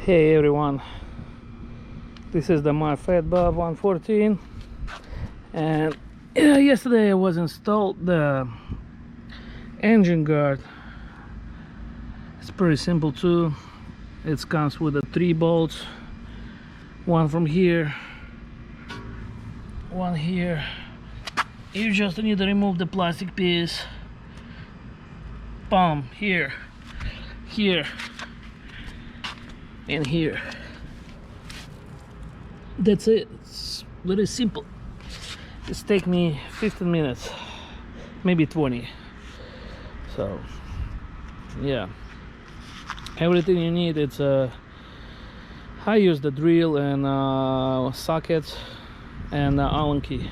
Hey everyone, this is my Fat Bob 114, and yesterday I was installed the engine guard. It's pretty simple too. It comes with the 3 bolts, one from here, one here. You just need to remove the plastic piece. Boom, here, and here. That's it. It's very simple. It's take me 15 minutes, maybe 20. So yeah, everything you need. It's I use the drill and sockets and Allen key.